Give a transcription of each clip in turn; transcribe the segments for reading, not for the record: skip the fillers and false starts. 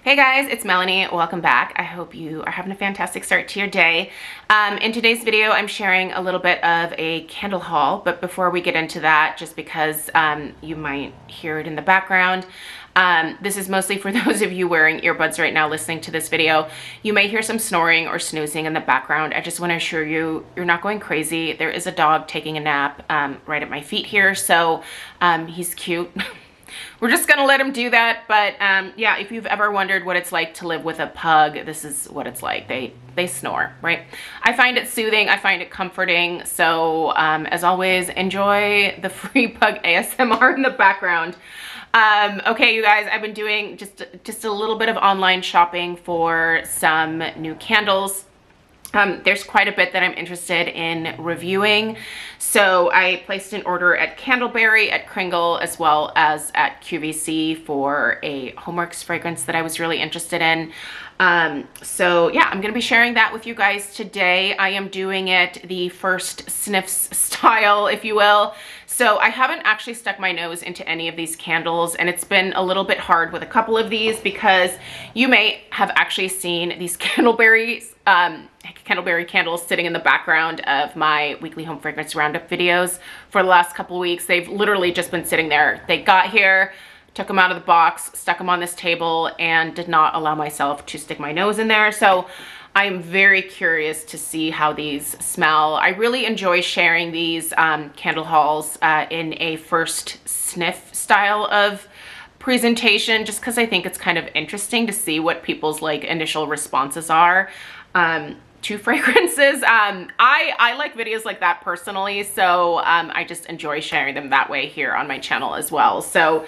Hey guys, it's Melanie. Welcome back. I hope you are having a fantastic start to your day. In today's video, I'm sharing a little bit of a candle haul, but before we get into that, just because you might hear it in the background, this is mostly for those of you wearing earbuds right now listening to this video. You may hear some snoring or snoozing in the background. I just want to assure you, you're not going crazy. There is a dog taking a nap right at my feet here, so he's cute. We're just gonna let him do that, but yeah, if you've ever wondered what it's like to live with a pug, this is what it's like. They snore, right? I find it soothing, I find it comforting, so as always, enjoy the free pug ASMR in the background. Okay, you guys, I've been doing just a little bit of online shopping for some new candles. There's quite a bit that I'm interested in reviewing. So I placed an order at Candleberry, at Kringle, as well as at QVC for a HomeWorx fragrance that I was really interested in. So yeah, I'm gonna be sharing that with you guys today. I am doing it the first sniffs style, if you will. So I haven't actually stuck my nose into any of these candles, and it's been a little bit hard with a couple of these because you may have actually seen these Candleberry candles sitting in the background of my weekly home fragrance roundup videos for the last couple of weeks. They've literally just been sitting there. They got here, took them out of the box, stuck them on this table, and did not allow myself to stick my nose in there. So I'm very curious to see how these smell. I really enjoy sharing these candle hauls in a first sniff style of presentation, just because I think it's kind of interesting to see what people's like initial responses are to fragrances. I like videos like that personally, so I just enjoy sharing them that way here on my channel as well. So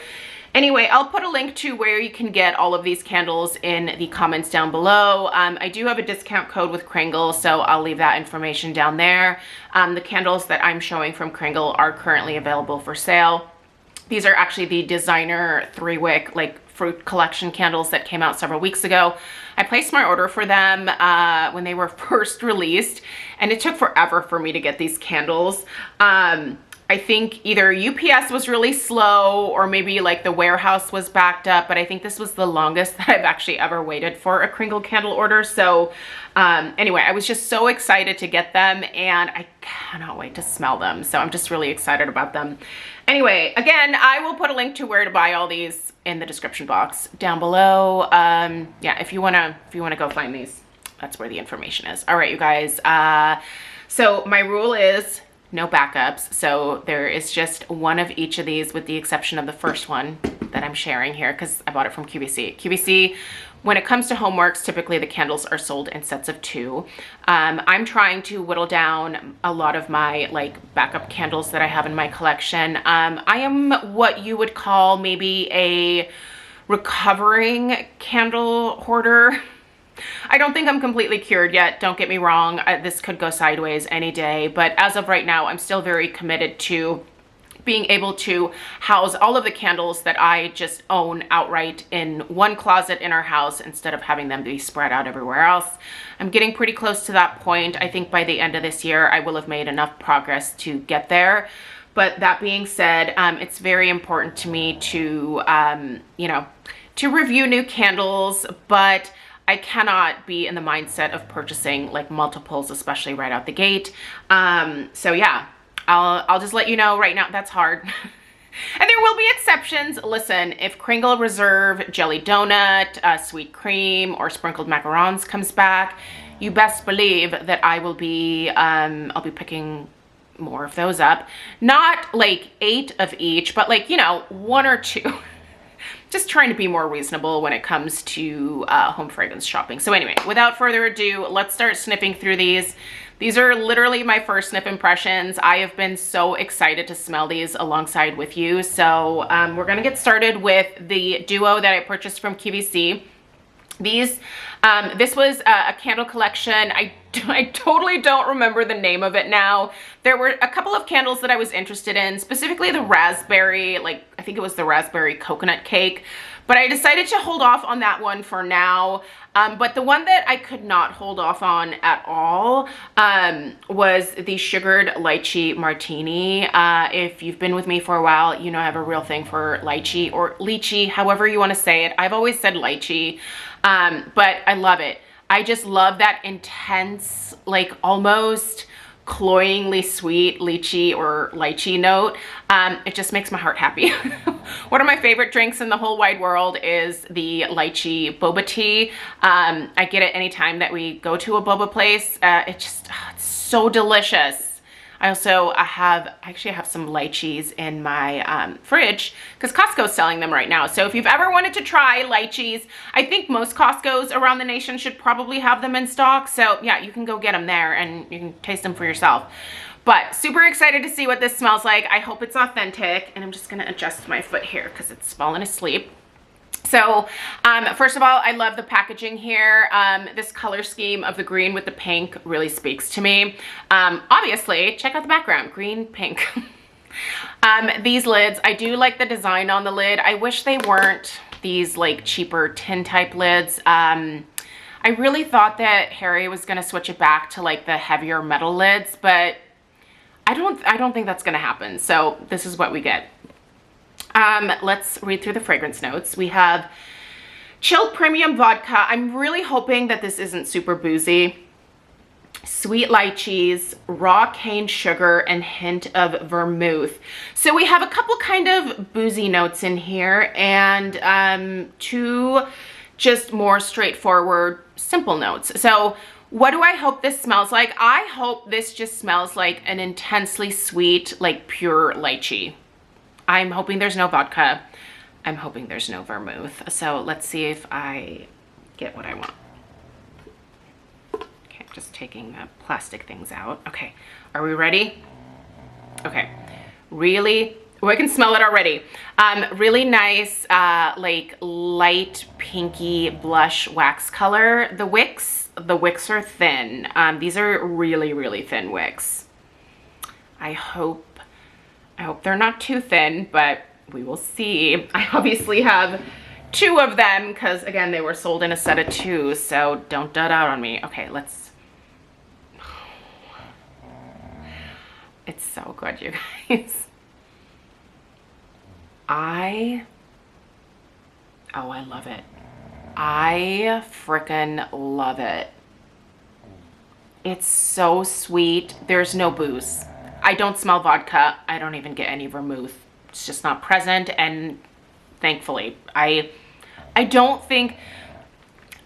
anyway, I'll put a link to where you can get all of these candles in the comments down below. I do have a discount code with Kringle, so I'll leave that information down there. The candles that I'm showing from Kringle are currently available for sale. These are actually the designer 3-wick like fruit collection candles that came out several weeks ago. I placed my order for them when they were first released, and it took forever for me to get these candles. I think either UPS was really slow or maybe like the warehouse was backed up, but I think this was the longest that I've actually ever waited for a Kringle candle order. So anyway, I was just so excited to get them, and I cannot wait to smell them. So I'm just really excited about them. Anyway, again, I will put a link to where to buy all these in the description box down below. Yeah, if you wanna go find these, that's where the information is. All right, you guys. So my rule is no backups. So there is just one of each of these, with the exception of the first one that I'm sharing here because I bought it from QVC. QVC, when it comes to HomeWorx, typically the candles are sold in sets of 2. I'm trying to whittle down a lot of my like backup candles that I have in my collection. I am what you would call maybe a recovering candle hoarder. I don't think I'm completely cured yet, don't get me wrong. This could go sideways any day, but as of right now, I'm still very committed to being able to house all of the candles that I just own outright in one closet in our house instead of having them be spread out everywhere else. I'm getting pretty close to that point. I think by the end of this year, I will have made enough progress to get there. But that being said, it's very important to me to, you know, to review new candles, but I cannot be in the mindset of purchasing like multiples, especially right out the gate. So yeah, I'll just let you know right now that's hard. And there will be exceptions. Listen, if Kringle Reserve Jelly Donut, Sweet Cream, or Sprinkled Macarons comes back, you best believe that I will be, I'll be picking more of those up. Not like 8 of each, but like, you know, 1 or 2. Just trying to be more reasonable when it comes to home fragrance shopping. So anyway, without further ado, let's start sniffing through these. These are literally my first sniff impressions. I have been so excited to smell these alongside with you. So we're gonna get started with the duo that I purchased from QVC. These, this was a candle collection. I totally don't remember the name of it now. There were a couple of candles that I was interested in, specifically the raspberry, like I think it was the raspberry coconut cake, But I decided to hold off on that one for now. But the one that I could not hold off on at all was the sugared lychee martini. If you've been with me for a while, you know I have a real thing for lychee or lychee, however you want to say it. I've always said lychee, but I love it. I just love that intense, like almost cloyingly sweet lychee or lychee note. It just makes my heart happy. One of my favorite drinks in the whole wide world is the lychee boba tea. I get it anytime that we go to a boba place. It's so delicious. I also actually have some lychees in my fridge because Costco's selling them right now. So if you've ever wanted to try lychees, I think most Costco's around the nation should probably have them in stock. So yeah, you can go get them there and you can taste them for yourself. But super excited to see what this smells like. I hope it's authentic. And I'm just gonna adjust my foot here because it's fallen asleep. So first of all, I love the packaging here. This color scheme of the green with the pink really speaks to me. Obviously, check out the background, green, pink. These lids, I do like the design on the lid. I wish they weren't these like cheaper tin type lids. I really thought that Harry was gonna switch it back to like the heavier metal lids, but I don't think that's gonna happen. So this is what we get. Let's read through the fragrance notes. We have chilled premium vodka. I'm really hoping that this isn't super boozy. Sweet lychees, raw cane sugar, and hint of vermouth. So we have a couple kind of boozy notes in here and two just more straightforward, simple notes. So what do I hope this smells like? I hope this just smells like an intensely sweet, like pure lychee. I'm hoping there's no vodka. I'm hoping there's no vermouth. So let's see if I get what I want. Okay, just taking the plastic things out. Okay, are we ready? Okay, really, oh, I can smell it already. Really nice, like light pinky blush wax color. The wicks are thin. These are really, really thin wicks. I hope they're not too thin, but we will see. I obviously have two of them because, again, they were sold in a set of two, so don't dud out on me. Okay, let's... It's so good, you guys. I love it. I frickin' love it. It's so sweet. There's no booze. I don't smell vodka. I don't even get any vermouth. It's just not present, and thankfully, I don't think,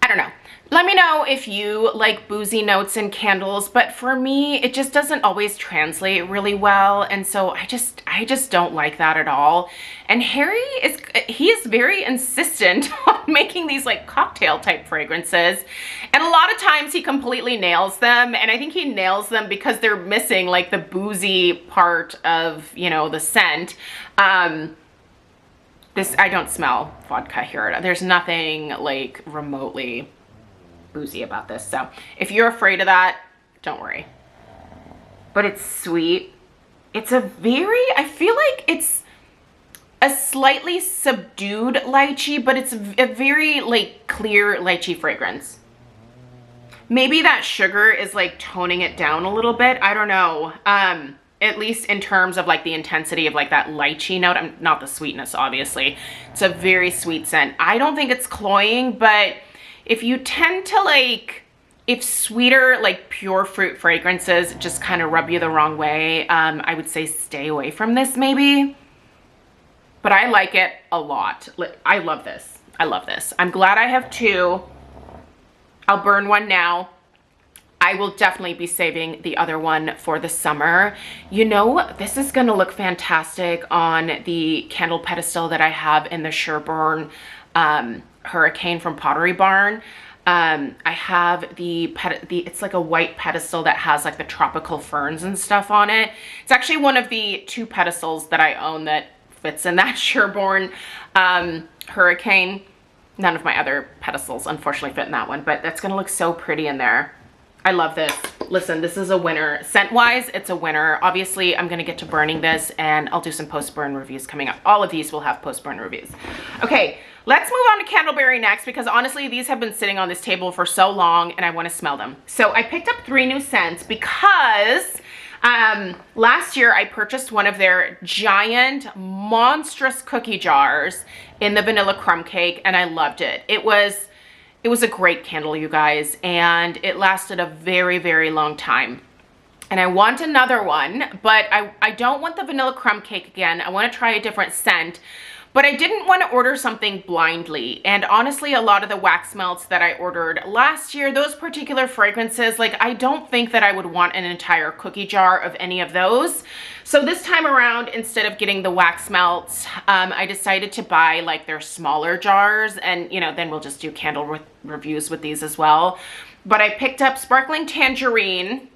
I don't know. Let me know if you like boozy notes in candles, but for me, it just doesn't always translate really well, and so I just don't like that at all. And Harry he is very insistent on making these like cocktail type fragrances, and a lot of times he completely nails them, and I think he nails them because they're missing like the boozy part of, you know, the scent. I don't smell vodka here. There's nothing like remotely boozy about this. So if you're afraid of that, don't worry. But it's sweet. It's a very, I feel like it's a slightly subdued lychee, but it's a very like clear lychee fragrance. Maybe that sugar is like toning it down a little bit. I don't know. At least in terms of like the intensity of like that lychee note, not the sweetness, obviously. It's a very sweet scent. I don't think it's cloying, but if you tend to like, if sweeter, like pure fruit fragrances just kind of rub you the wrong way, I would say stay away from this maybe. But I like it a lot. I love this. I love this. I'm glad I have two. I'll burn one now. I will definitely be saving the other one for the summer. You know, this is gonna look fantastic on the candle pedestal that I have in the Sherborne Hurricane from Pottery Barn. I have it's like a white pedestal that has like the tropical ferns and stuff on it. It's actually one of the two pedestals that I own that fits in that Sherborne Hurricane. None of my other pedestals unfortunately fit in that one, but that's gonna look so pretty in there. I love this. Listen, this is a winner. Scent-wise, it's a winner. Obviously, I'm gonna get to burning this and I'll do some post-burn reviews coming up. All of these will have post-burn reviews. Okay, Let's move on to Candleberry next, because honestly, these have been sitting on this table for so long and I want to smell them. So I picked up 3 new scents because last year I purchased one of their giant, monstrous cookie jars in the vanilla crumb cake, and I loved it. It was a great candle, you guys, and it lasted a very, very long time. And I want another one, but I don't want the vanilla crumb cake again. I want to try a different scent. But I didn't want to order something blindly. And honestly, a lot of the wax melts that I ordered last year, those particular fragrances, like I don't think that I would want an entire cookie jar of any of those. So this time around, instead of getting the wax melts, I decided to buy like their smaller jars, and you know, then we'll just do candle reviews with these as well. But I picked up Sparkling Tangerine,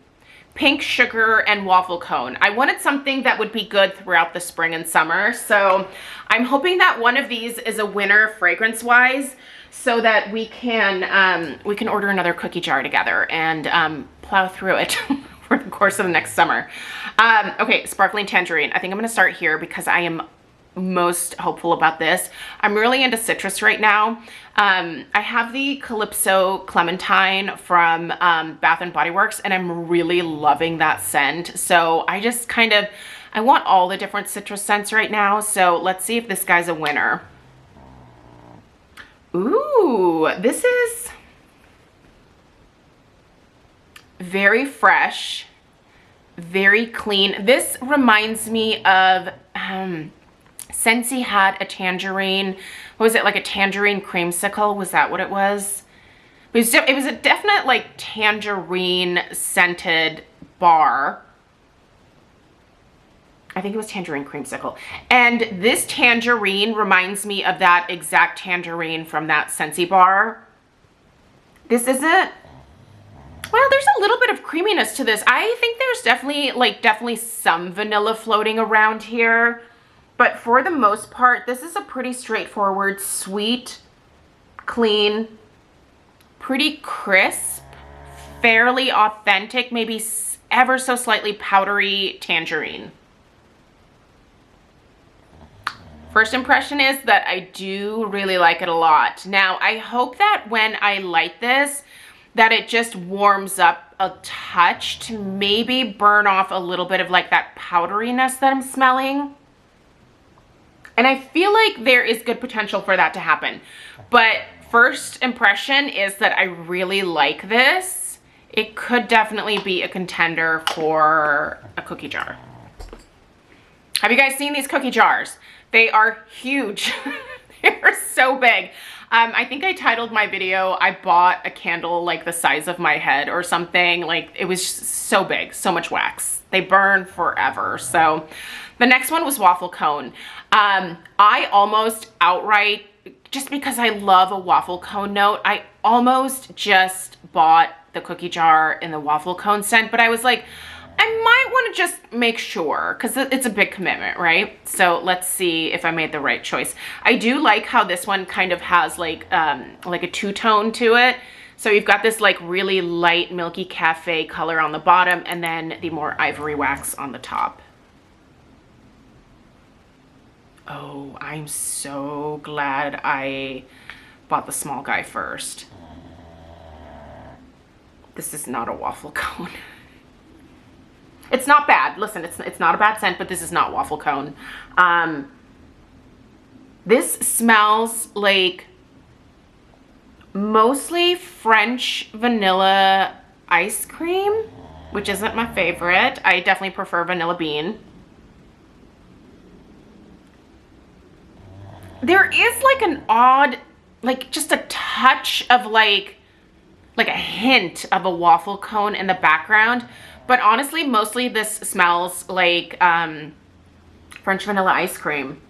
Pink Sugar, and Waffle Cone. I wanted something that would be good throughout the spring and summer. So I'm hoping that one of these is a winner fragrance wise, so that we can order another cookie jar together and plow through it for the course of the next summer. Okay, Sparkling Tangerine. I think I'm gonna start here because I am most hopeful about this. I'm really into citrus right now. I have the Calypso Clementine from Bath and Body Works, and I'm really loving that scent. So I just I want all the different citrus scents right now. So let's see if this guy's a winner. Ooh, this is very fresh, very clean. This reminds me of Scentsy had a tangerine. What was it, like a tangerine creamsicle? Was that what it was? It was a definite like tangerine scented bar. I think it was tangerine creamsicle. And this tangerine reminds me of that exact tangerine from that Scentsy bar. This isn't, well, there's a little bit of creaminess to this. I think there's definitely some vanilla floating around here. But for the most part, this is a pretty straightforward, sweet, clean, pretty crisp, fairly authentic, maybe ever so slightly powdery tangerine. First impression is that I do really like it a lot. Now, I hope that when I light this, that it just warms up a touch to maybe burn off a little bit of like that powderiness that I'm smelling. And I feel like there is good potential for that to happen. But first impression is that I really like this. It could definitely be a contender for a cookie jar. Have you guys seen these cookie jars? They are huge. They're so big. I think I titled my video, I bought a candle like the size of my head or something. Like, it was so big, so much wax. They burn forever. So the next one was Waffle Cone. I almost outright, just because I love a waffle cone note, I almost just bought the cookie jar in the waffle cone scent, but I was like, I might want to just make sure, because it's a big commitment, right? So let's see if I made the right choice. I do like how this one kind of has like a two-tone to it. So you've got this like really light milky cafe color on the bottom, and then the more ivory wax on the top. Oh, I'm so glad I bought the small guy first. This is not a waffle cone. It's not bad. Listen, it's not a bad scent, but this is not waffle cone. This smells like mostly French vanilla ice cream, which isn't my favorite. I definitely prefer vanilla bean. There is like an odd, like just a touch of like a hint of a waffle cone in the background. But honestly, mostly this smells like French vanilla ice cream.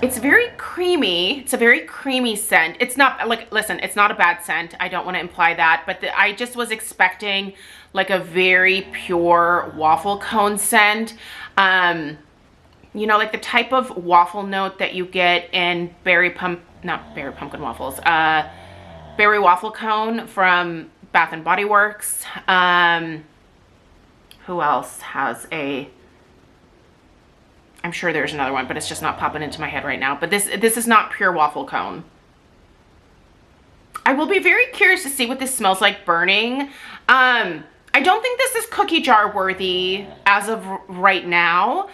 It's very creamy. It's a very creamy scent. It's not like, listen, it's not a bad scent. I don't want to imply that, but I just was expecting like a very pure waffle cone scent. You know, like the type of waffle note that you get in berry pumpkin waffles, berry waffle cone from Bath and Body Works. Who else has a, I'm sure there's another one, but it's just not popping into my head right now. But this is not pure waffle cone. I will be very curious to see what this smells like burning. I don't think this is cookie jar worthy as of right now.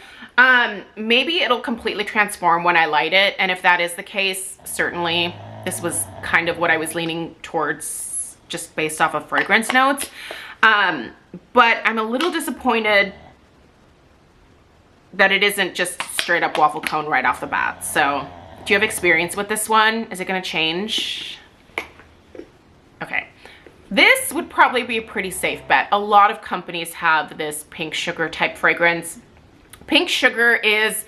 Maybe it'll completely transform when I light it. And if that is the case, certainly this was kind of what I was leaning towards just based off of fragrance notes. But I'm a little disappointed that it isn't just straight up waffle cone right off the bat. So do you have experience with this one? Is it gonna change? Okay. This would probably be a pretty safe bet. A lot of companies have this pink sugar type fragrance. Pink sugar is,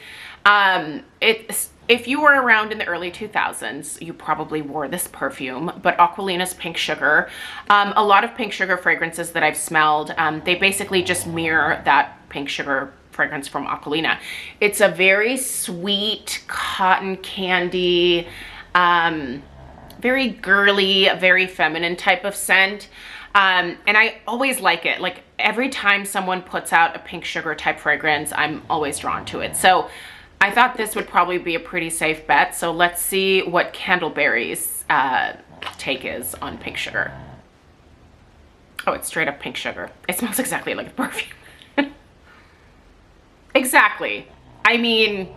if you were around in the early 2000s, you probably wore this perfume, but Aquilina's pink sugar. A lot of pink sugar fragrances that I've smelled, they basically just mirror that pink sugar fragrance from Aquilina. It's a very sweet cotton candy, very girly, very feminine type of scent. And I always like it. Like every time someone puts out a pink sugar type fragrance, I'm always drawn to it. So I thought this would probably be a pretty safe bet. So let's see what Candleberry's take is on pink sugar. Oh, it's straight up pink sugar. It smells exactly like the perfume. Exactly. I mean,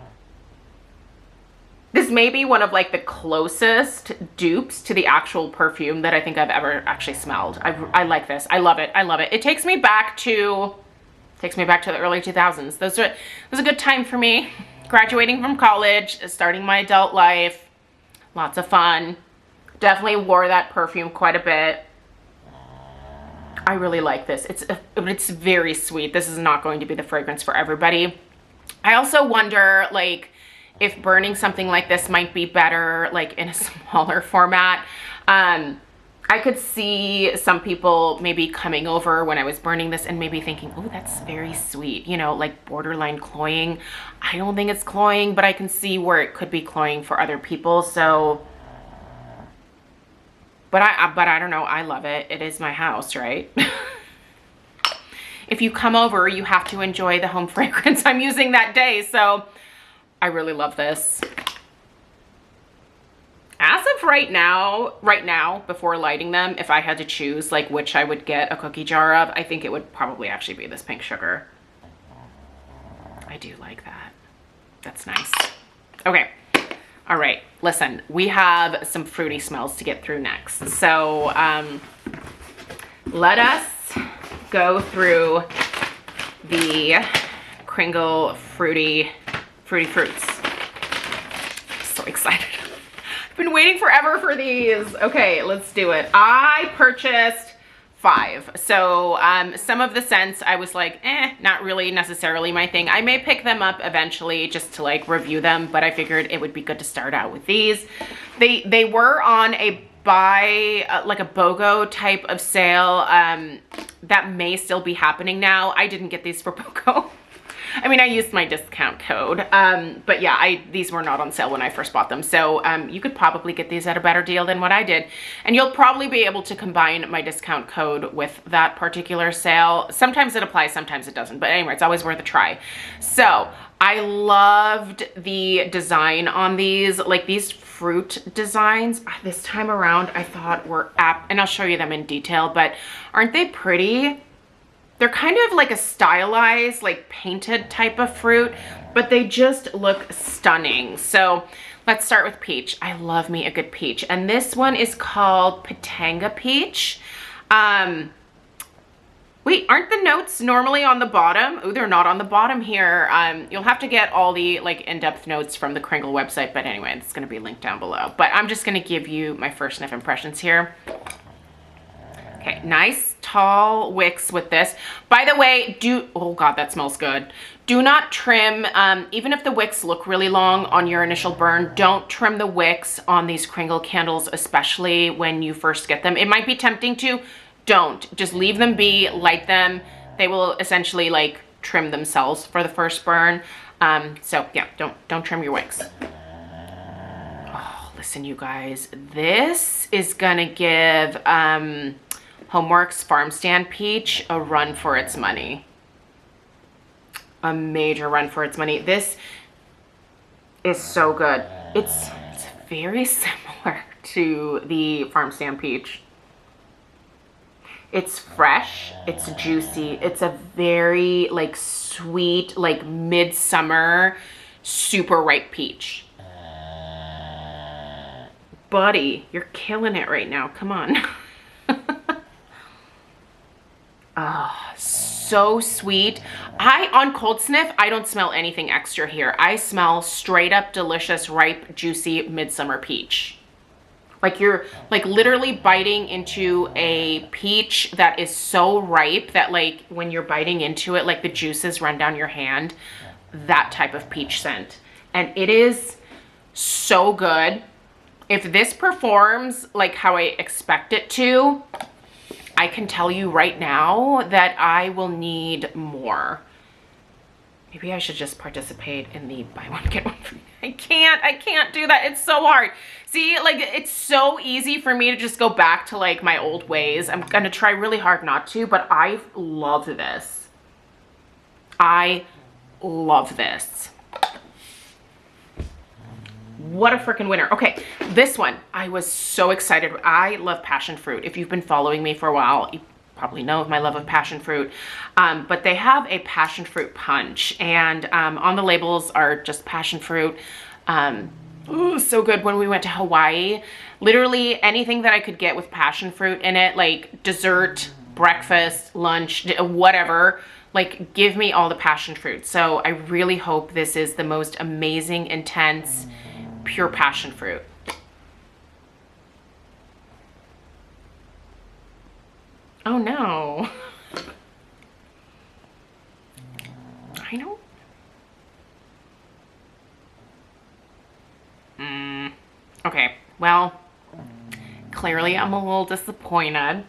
this may be one of like the closest dupes to the actual perfume that I think I've ever actually smelled. I like this. I love it. I love it. It takes me back to the early 2000s. It was a good time for me. Graduating from college, starting my adult life. Lots of fun. Definitely wore that perfume quite a bit. I really like this. It's very sweet. This is not going to be the fragrance for everybody. I also wonder, like, if burning something like this might be better, like, in a smaller format. I could see some people maybe coming over when I was burning this and maybe thinking, oh, that's very sweet, you know, like borderline cloying. I don't think it's cloying, but I can see where it could be cloying for other people. So, but I don't know. I love it. It is my house, right? If you come over, you have to enjoy the home fragrance I'm using that day. So I really love this. As of right now, before lighting them, if I had to choose like which I would get a cookie jar of, I think it would probably actually be this pink sugar. I do like that. That's nice. Okay. All right. Listen, we have some fruity smells to get through next. So let us go through the Kringle fruity fruits. So excited. I've been waiting forever for these. Okay, let's do it. I purchased 5. So some of the scents I was like, not really necessarily my thing. I may pick them up eventually just to like review them, but I figured it would be good to start out with these. They were on a buy, like a BOGO type of sale. That may still be happening now. I didn't get these for BOGO. I mean, I used my discount code, but yeah, these were not on sale when I first bought them. So you could probably get these at a better deal than what I did. And you'll probably be able to combine my discount code with that particular sale. Sometimes it applies, sometimes it doesn't. But anyway, it's always worth a try. So I loved the design on these, like these fruit designs this time around I thought were and I'll show you them in detail, but aren't they pretty? They're kind of like a stylized, like painted type of fruit, but they just look stunning. So let's start with peach. I love me a good peach. And this one is called Pitanga Peach. Wait, aren't the notes normally on the bottom? Oh, they're not on the bottom here. You'll have to get all the like in-depth notes from the Kringle website, but anyway, it's gonna be linked down below. But I'm just gonna give you my first sniff impressions here. Okay, nice tall wicks with this. By the way, oh God, that smells good. Do not trim, even if the wicks look really long on your initial burn, don't trim the wicks on these Kringle candles, especially when you first get them. It might be tempting to, don't. Just leave them be, light them. They will essentially like trim themselves for the first burn. So yeah, don't trim your wicks. Oh, listen you guys, this is gonna give, HomeWorx Farm Stand Peach a run for its money. a major run for its money. This is so good. It's very similar to the farm stand peach. It's fresh, it's juicy, it's a very like sweet, like midsummer, super ripe peach. Buddy, you're killing it right now, come on. Oh, so sweet. On cold sniff, I don't smell anything extra here. I smell straight up delicious, ripe, juicy midsummer peach. Like you're like literally biting into a peach that is so ripe that like when you're biting into it, like the juices run down your hand, that type of peach scent. And it is so good. If this performs like how I expect it to, I can tell you right now that I will need more. Maybe I should just participate in the buy one, get one free. I can't do that. It's so hard. See, like it's so easy for me to just go back to like my old ways. I'm gonna try really hard not to, but I love this. I love this. What a freaking winner. Okay, this one, I was so excited. I love passion fruit. If you've been following me for a while, you probably know of my love of passion fruit. But they have a passion fruit punch, and on the labels are just passion fruit. Ooh, so good. When we went to Hawaii, literally anything that I could get with passion fruit in it, like dessert, breakfast, lunch, whatever, like give me all the passion fruit. So I really hope this is the most amazing, intense, pure passion fruit. Oh no. I don't. Okay, well, clearly I'm a little disappointed.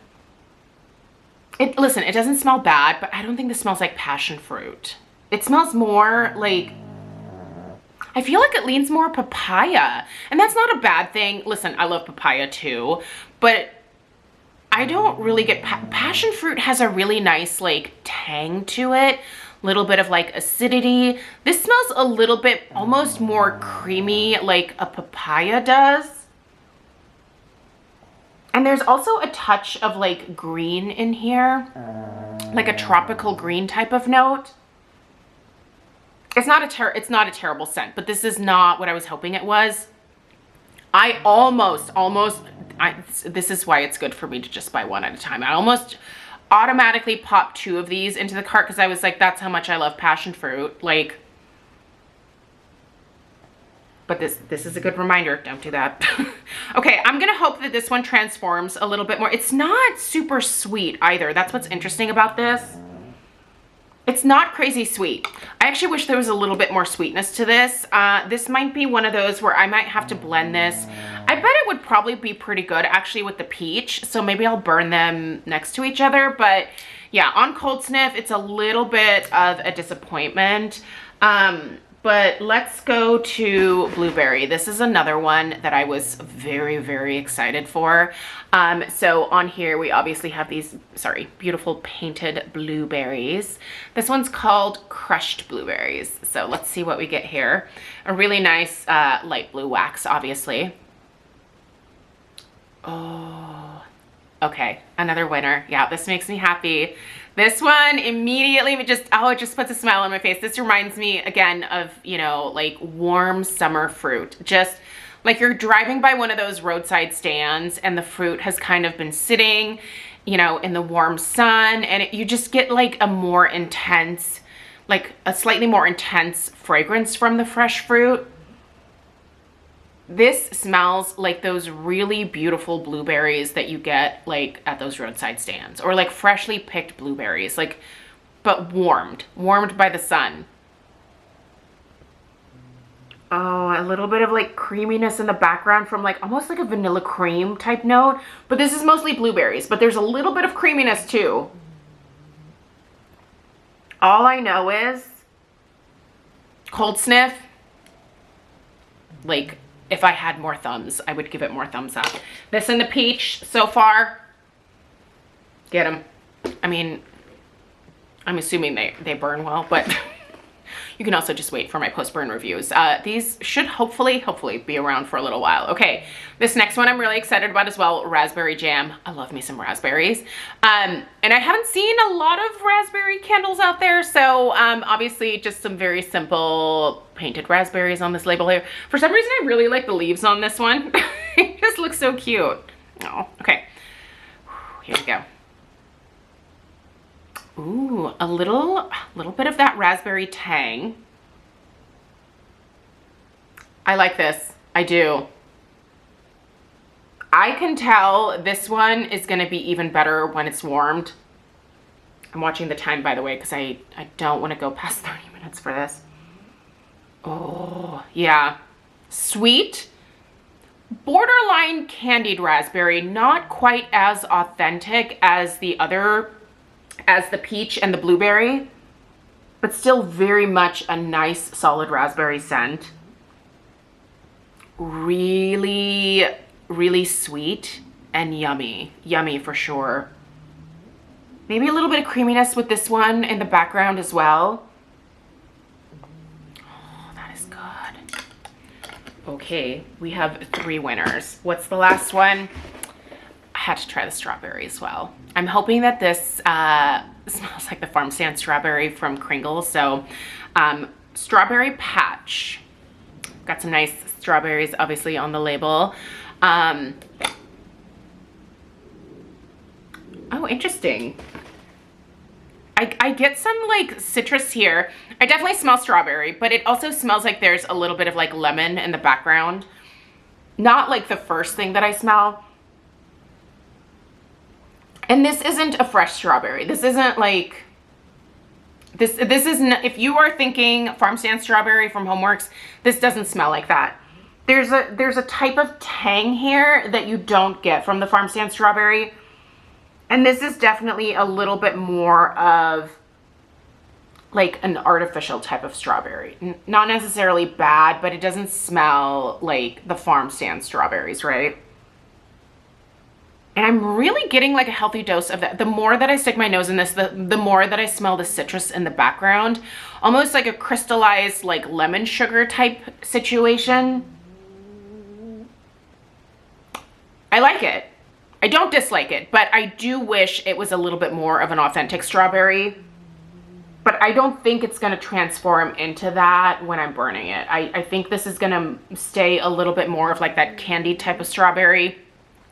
Listen, it doesn't smell bad, but I don't think this smells like passion fruit. It smells more like, I feel like it leans more papaya, and that's not a bad thing. Listen, I love papaya too, but I don't really get, passion fruit has a really nice like tang to it, little bit of like acidity. This smells a little bit almost more creamy like a papaya does. And there's also a touch of like green in here, like a tropical green type of note. It's not a terrible scent, but this is not what I was hoping it was. I almost, this is why it's good for me to just buy one at a time. I almost automatically popped 2 of these into the cart because I was like, that's how much I love passion fruit. Like, but this is a good reminder. Don't do that. Okay, I'm gonna hope that this one transforms a little bit more. It's not super sweet either. That's what's interesting about this. It's not crazy sweet. I actually wish there was a little bit more sweetness to this. This might be one of those where I might have to blend this. I bet it would probably be pretty good actually with the peach. So maybe I'll burn them next to each other. But yeah, on cold sniff, it's a little bit of a disappointment. But let's go to blueberry. This is another one that I was very, very excited for. So on here, we obviously have these, beautiful painted blueberries. This one's called crushed blueberries. So let's see what we get here. A really nice light blue wax, obviously. Oh, okay, another winner. Yeah, this makes me happy. This one immediately it just puts a smile on my face. This reminds me again of, you know, like warm summer fruit. Just like you're driving by one of those roadside stands and the fruit has kind of been sitting, you know, in the warm sun, and you just get like a more intense, like a slightly more intense fragrance from the fresh fruit. This smells like those really beautiful blueberries that you get like at those roadside stands, or like freshly picked blueberries, like, but warmed by the sun. Oh, a little bit of like creaminess in the background from like almost like a vanilla cream type note, but this is mostly blueberries, but there's a little bit of creaminess too. All I know is cold sniff, like, if I had more thumbs, I would give it more thumbs up. This and the peach so far, get them. I mean, I'm assuming they burn well, but you can also just wait for my post-burn reviews. These should hopefully be around for a little while. Okay, this next one I'm really excited about as well, raspberry jam. I love me some raspberries. And I haven't seen a lot of raspberry candles out there, so obviously just some very simple painted raspberries on this label here. For some reason, I really like the leaves on this one. It just looks so cute. Oh, okay. Here we go. Ooh, a little bit of that raspberry tang. I like this. I do. I can tell this one is going to be even better when it's warmed. I'm watching the time, by the way, because I don't want to go past 30 minutes for this. Oh, yeah. Sweet. Borderline candied raspberry. Not quite as authentic as the other, as the peach and the blueberry, but still very much a nice solid raspberry scent. Really, really sweet and yummy. Yummy for sure. Maybe a little bit of creaminess with this one in the background as well. Oh, that is good. Okay, we have 3 winners. What's the last one? I had to try the strawberry as well. I'm hoping that this smells like the farm stand strawberry from Kringle. So strawberry patch. Got some nice strawberries obviously on the label. Oh, interesting. I get some like citrus here. I definitely smell strawberry, but it also smells like there's a little bit of like lemon in the background. Not like the first thing that I smell. And this isn't a fresh strawberry. This isn't like, this isn't, if you are thinking farm stand strawberry from HomeWorx, this doesn't smell like that. There's a type of tang here that you don't get from the farm stand strawberry. And this is definitely a little bit more of like an artificial type of strawberry. Not necessarily bad, but it doesn't smell like the farm stand strawberries, right? And I'm really getting like a healthy dose of that. The more that I stick my nose in this, the more that I smell the citrus in the background. Almost like a crystallized like lemon sugar type situation. I like it. I don't dislike it, but I do wish it was a little bit more of an authentic strawberry. But I don't think it's going to transform into that when I'm burning it. I think this is going to stay a little bit more of like that candy type of strawberry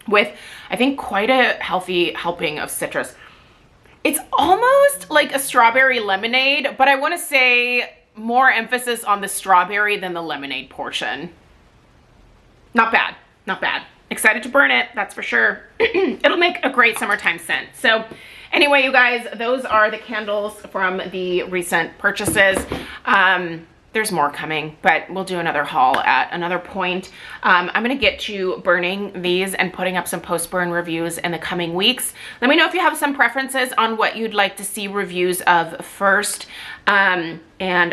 with, I think, quite a healthy helping of citrus. It's almost like a strawberry lemonade, but I want to say more emphasis on the strawberry than the lemonade portion. Not bad. Not bad. Excited to burn it, that's for sure. It'll make a great summertime scent. So anyway, you guys, those are the candles from the recent purchases. There's more coming, but we'll do another haul at another point. I'm gonna get to burning these and putting up some post-burn reviews in the coming weeks. Let me know if you have some preferences on what you'd like to see reviews of first, and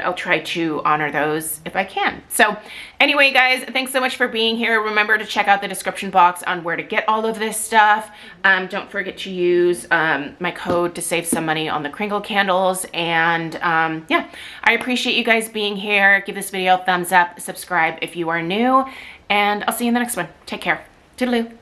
I'll try to honor those if I can. So anyway, guys, thanks so much for being here. Remember to check out the description box on where to get all of this stuff. Don't forget to use my code to save some money on the Kringle candles. And yeah, I appreciate you guys being here. Give this video a thumbs up, subscribe if you are new, and I'll see you in the next one. Take care. Toodaloo.